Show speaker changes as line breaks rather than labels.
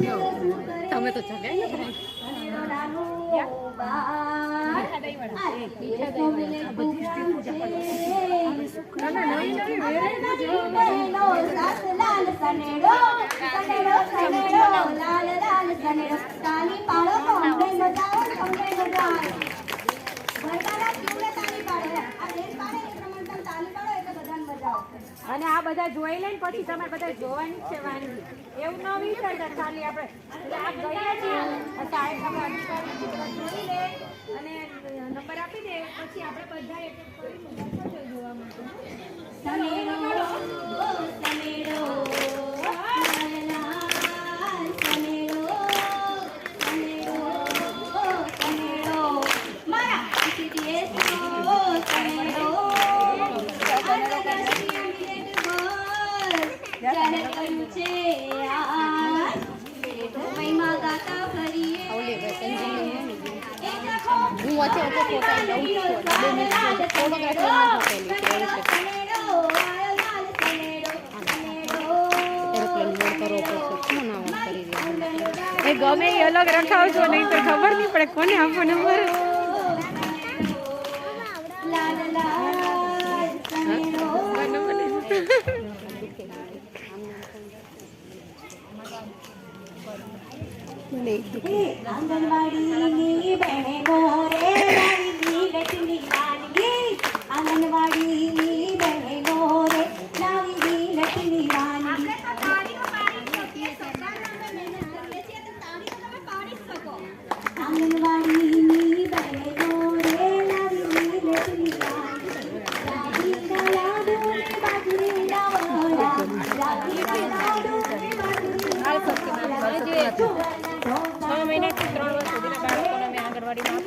તમે તો જગ્યા
અને આ બધા જોઈ લઈને પછી તમારે બધા જોવાની છે વાનગી એવું ન વિચારતા ખાલી આપણે આ ગયા છીએ સાહેબ આપણે અધિકારી જોઈ લે અને નંબર આપી દે પછી આપણે બધા એક એક કરીને જોવા માટે સનેડો સનેડો
હું વચ્ચે વચ્ચે ફોટા લઉં છું ગમે એ અલગ રખાવજો નહીં તો ખબર નહીં પડે કોને આપો નંબર
આંગણવાડીની બહેનો રે લાવી લક્ષ્મી વાનગી આંગણવાડીની બહેનો રે લાવી લક્ષ્મી વાનગી આંગણવાડીની બહેનો રે લાવી લક્ષ્મી વાનગી લાડુ બાજરીના વડા લાડુ બાજરીના 6 મહિનાથી 3 વર્ષ સુધીના બાળકોને અમે આંગણવાડીમાં